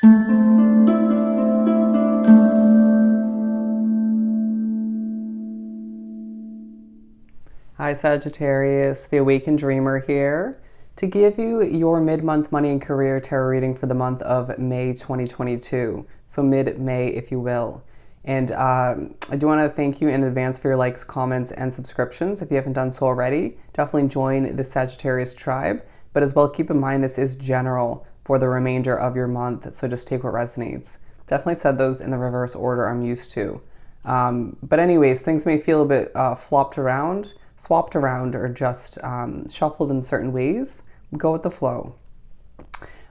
Hi Sagittarius, the Awakened Dreamer here to give you your mid-month money and career tarot reading for the month of May 2022. So mid-May, if you will. And I do want to thank you in advance for your likes, comments, and subscriptions. If you haven't done so already, definitely join the Sagittarius tribe. But as well, keep in mind this is general for the remainder of your month, so just take what resonates. Definitely said those in the reverse order I'm used to. But anyways, things may feel a bit swapped around, or just shuffled in certain ways. Go with the flow.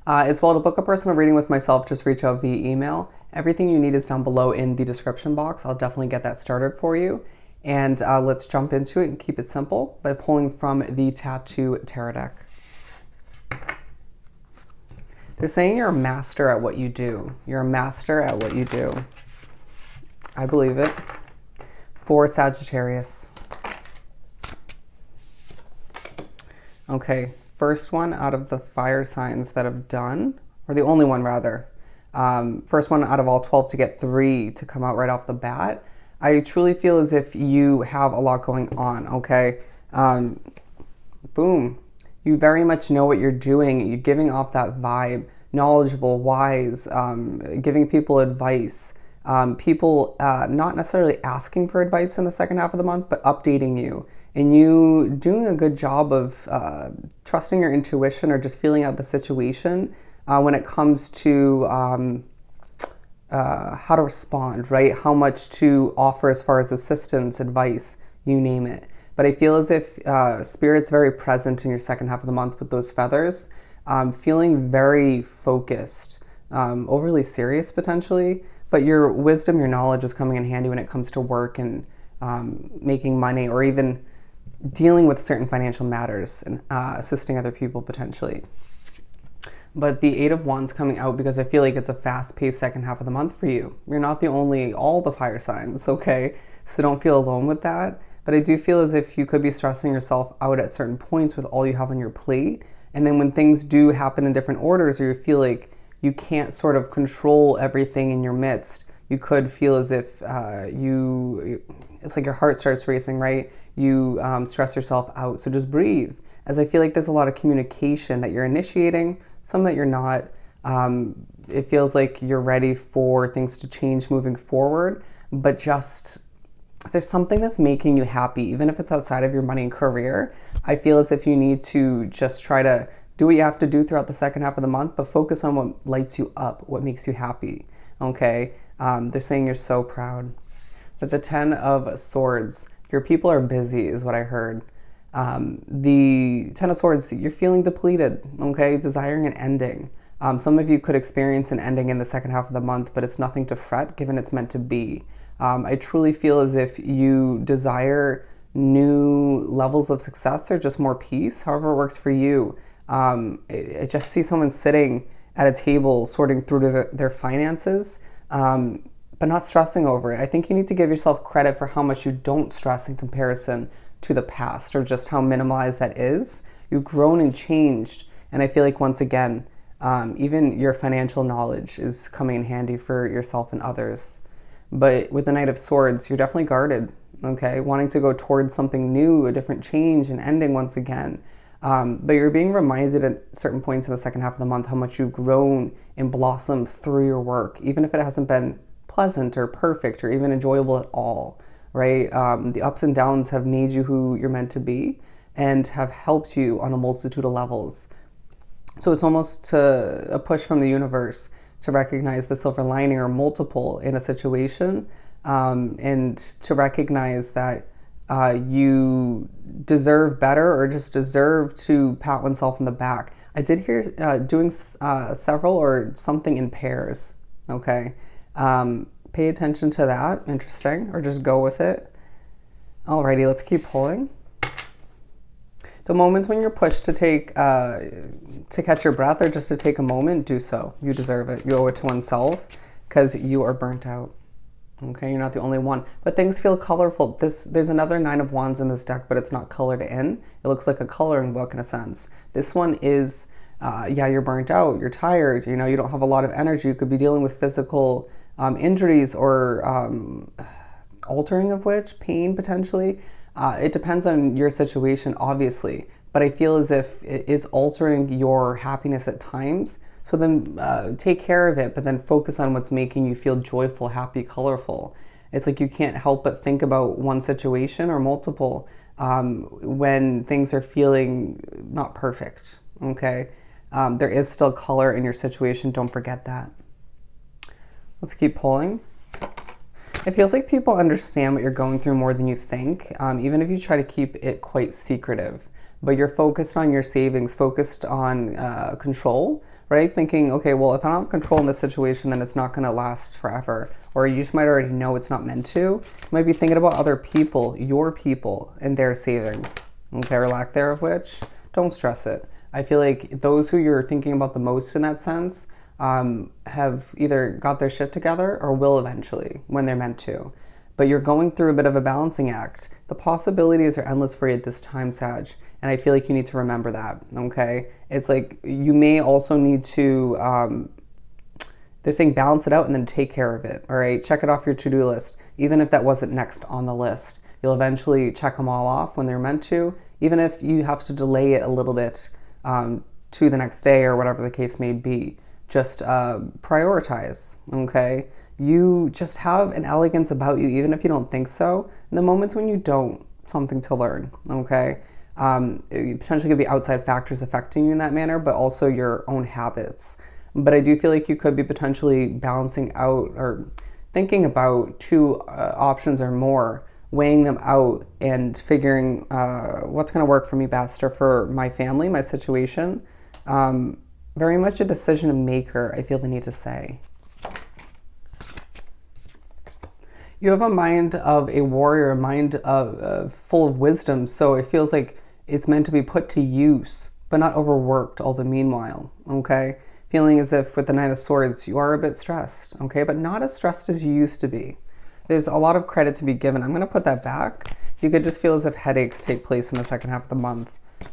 As well, to book a personal reading with myself, just reach out via email. Everything you need is down below in the description box. I'll definitely get that started for you. And let's jump into it and keep it simple by pulling from the Tattoo Tarot deck. They're saying you're a master at what you do. You're a master at what you do. I believe it. For Sagittarius. Okay, first one out of the fire signs that have done, or the only one rather. First one out of all 12 to get 3 to come out right off the bat. I truly feel as if you have a lot going on, okay? Boom. You very much know what you're doing. You're giving off that vibe, knowledgeable, wise, giving people advice. People not necessarily asking for advice in the second half of the month, but updating you. And you doing a good job of trusting your intuition or just feeling out the situation when it comes to how to respond, right? How much to offer as far as assistance, advice, you name it. But I feel as if Spirit's very present in your second half of the month with those feathers, feeling very focused, overly serious potentially, but your wisdom, your knowledge is coming in handy when it comes to work and making money, or even dealing with certain financial matters and assisting other people potentially. But the 8 of Wands coming out because I feel like it's a fast-paced second half of the month for you. You're not the only, all the fire signs, okay? So don't feel alone with that. But I do feel as if you could be stressing yourself out at certain points with all you have on your plate. And then when things do happen in different orders, or you feel like you can't sort of control everything in your midst, you could feel as if it's like your heart starts racing, right? You stress yourself out. So just breathe. As I feel like there's a lot of communication that you're initiating, some that you're not. It feels like you're ready for things to change moving forward, but just there's something that's making you happy, even if it's outside of your money and career. I feel as if you need to just try to do what you have to do throughout the second half of the month, but focus on what lights you up, what makes you happy, okay? They're saying you're so proud. But the 10 of Swords, your people are busy is what I heard. The 10 of Swords, you're feeling depleted, okay? Desiring an ending. Some of you could experience an ending in the second half of the month, but it's nothing to fret given it's meant to be. I truly feel as if you desire new levels of success or just more peace, however it works for you. I just see someone sitting at a table sorting through their finances, but not stressing over it. I think you need to give yourself credit for how much you don't stress in comparison to the past, or just how minimalized that is. You've grown and changed, and I feel like once again, even your financial knowledge is coming in handy for yourself and others. But with the Knight of Swords, you're definitely guarded, okay? Wanting to go towards something new, a different change, and ending once again. But you're being reminded at certain points in the second half of the month how much you've grown and blossomed through your work, even if it hasn't been pleasant or perfect or even enjoyable at all, right? The ups and downs have made you who you're meant to be and have helped you on a multitude of levels. So it's almost a push from the universe to recognize the silver lining or multiple in a situation, and to recognize that you deserve better, or just deserve to pat oneself in the back. I did hear doing several or something in pairs, okay? Pay attention to that, interesting, or just go with it. Alrighty, let's keep pulling. The moments when you're pushed to to catch your breath or just to take a moment, do so. You deserve it. You owe it to oneself because you are burnt out. Okay, you're not the only one. But things feel colorful. There's another 9 of Wands in this deck, but it's not colored in. It looks like a coloring book in a sense. This one is Yeah, you're burnt out, you're tired, you know, you don't have a lot of energy. You could be dealing with physical injuries or altering of which, pain potentially. It depends on your situation, obviously, but I feel as if it is altering your happiness at times. So then take care of it, but then focus on what's making you feel joyful, happy, colorful. It's like you can't help but think about one situation or multiple when things are feeling not perfect, okay? There is still color in your situation. Don't forget that. Let's keep pulling. It feels like people understand what you're going through more than you think, even if you try to keep it quite secretive. But you're focused on your savings, focused on control, right? Thinking, okay, well, if I don't have control in this situation, then it's not going to last forever. Or you just might already know it's not meant to. You might be thinking about other people, your people, and their savings, okay, or lack thereof which. Don't stress it. I feel like those who you're thinking about the most in that sense have either got their shit together or will eventually when they're meant to. But you're going through a bit of a balancing act. The possibilities are endless for you at this time, Sag. And I feel like you need to remember that, okay? It's like you may also need to, they're saying balance it out and then take care of it, all right? Check it off your to-do list. Even if that wasn't next on the list, you'll eventually check them all off when they're meant to, even if you have to delay it a little bit to the next day or whatever the case may be. Just prioritize, okay? You just have an elegance about you, even if you don't think so. In the moments when you don't, something to learn, okay? It potentially could be outside factors affecting you in that manner, but also your own habits. But I do feel like you could be potentially balancing out or thinking about two options or more, weighing them out and figuring what's going to work for me best or for my family, my situation. Very much a decision maker, I feel the need to say. You have a mind of a warrior, a mind of full of wisdom, so it feels like it's meant to be put to use, but not overworked all the meanwhile, okay? Feeling as if with the Knight of Swords, you are a bit stressed, okay? But not as stressed as you used to be. There's a lot of credit to be given. I'm going to put that back. You could just feel as if headaches take place in the second half of the month.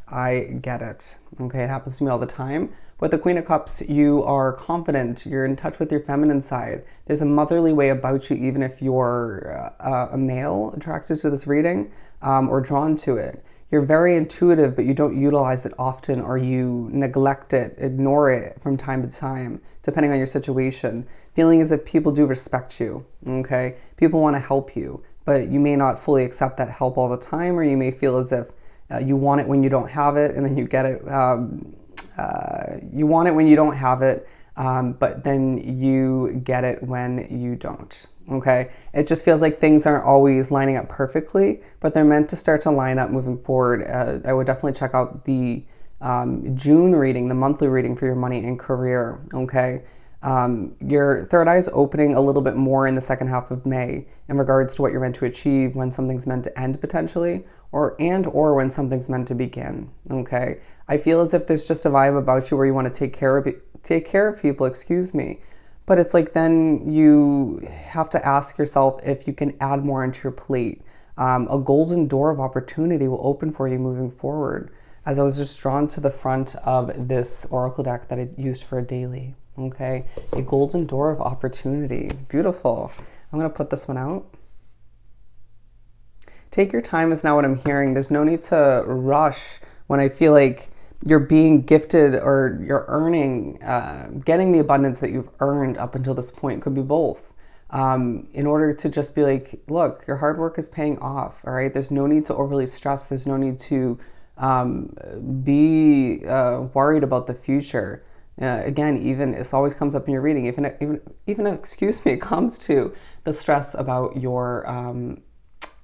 I get it, okay? It happens to me all the time. With the Queen of Cups, you are confident. You're in touch with your feminine side. There's a motherly way about you, even if you're a male attracted to this reading or drawn to it. You're very intuitive, but you don't utilize it often, or you neglect it, ignore it from time to time, depending on your situation. Feeling as if people do respect you, okay? People want to help you, but you may not fully accept that help all the time, or you may feel as if you want it when you don't have it, and then you get it. You want it when you don't have it, but then you get it when you don't, okay? It just feels like things aren't always lining up perfectly, but they're meant to start to line up moving forward. I would definitely check out the June reading, the monthly reading for your money and career, okay? Your third eye is opening a little bit more in the second half of May in regards to what you're meant to achieve, when something's meant to end potentially, or when something's meant to begin, okay? I feel as if there's just a vibe about you where you want to take care of people, excuse me. But it's like then you have to ask yourself if you can add more into your plate. A golden door of opportunity will open for you moving forward. As I was just drawn to the front of this oracle deck that I used for a daily, okay? A golden door of opportunity. Beautiful. I'm going to put this one out. Take your time is now what I'm hearing. There's no need to rush when I feel like you're being gifted or you're earning, getting the abundance that you've earned up until this point. Could be both. In order to just be like, look, your hard work is paying off, all right? There's no need to overly stress. There's no need to be worried about the future. Again, even this always comes up in your reading, even excuse me, it comes to the stress about your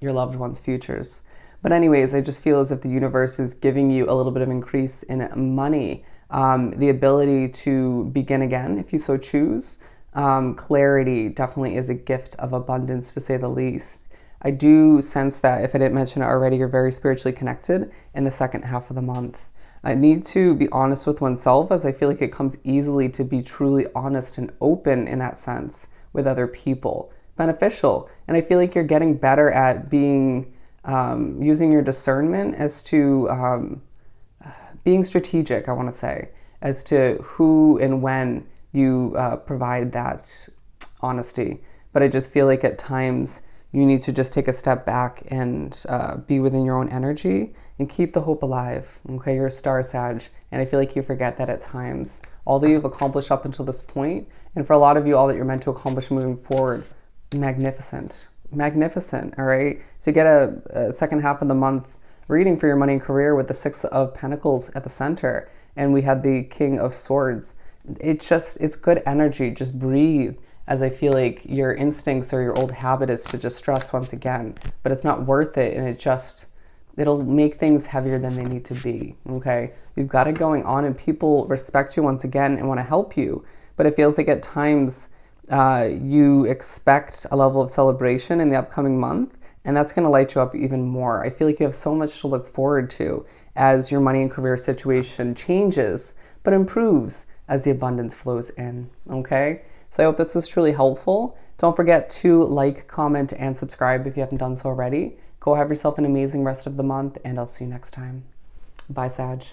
loved ones' futures. But anyways, I just feel as if the universe is giving you a little bit of increase in money, the ability to begin again if you so choose. Clarity definitely is a gift of abundance, to say the least. I do sense that, if I didn't mention it already, you're very spiritually connected in the second half of the month. I need to be honest with oneself, as I feel like it comes easily to be truly honest and open in that sense with other people. Beneficial. And I feel like you're getting better at being using your discernment as to being strategic, I want to say, as to who and when you provide that honesty. But I just feel like at times you need to just take a step back and be within your own energy and keep the hope alive. Okay, you're a star, Sag, and I feel like you forget that at times. All that you've accomplished up until this point, and for a lot of you, all that you're meant to accomplish moving forward, magnificent. Magnificent, all right? To get a second half of the month reading for your money and career with the Six of Pentacles at the center, and we had the King of Swords. It's good energy. Just breathe, as I feel like your instincts or your old habit is to just stress once again, but it's not worth it, and it'll make things heavier than they need to be, okay? You've got it going on, and people respect you once again and want to help you, but it feels like at times you expect a level of celebration in the upcoming month, and that's going to light you up even more. I feel like you have so much to look forward to as your money and career situation changes, but improves as the abundance flows in, okay? So I hope this was truly helpful. Don't forget to like, comment, and subscribe if you haven't done so already. Go have yourself an amazing rest of the month, and I'll see you next time. Bye, Sag.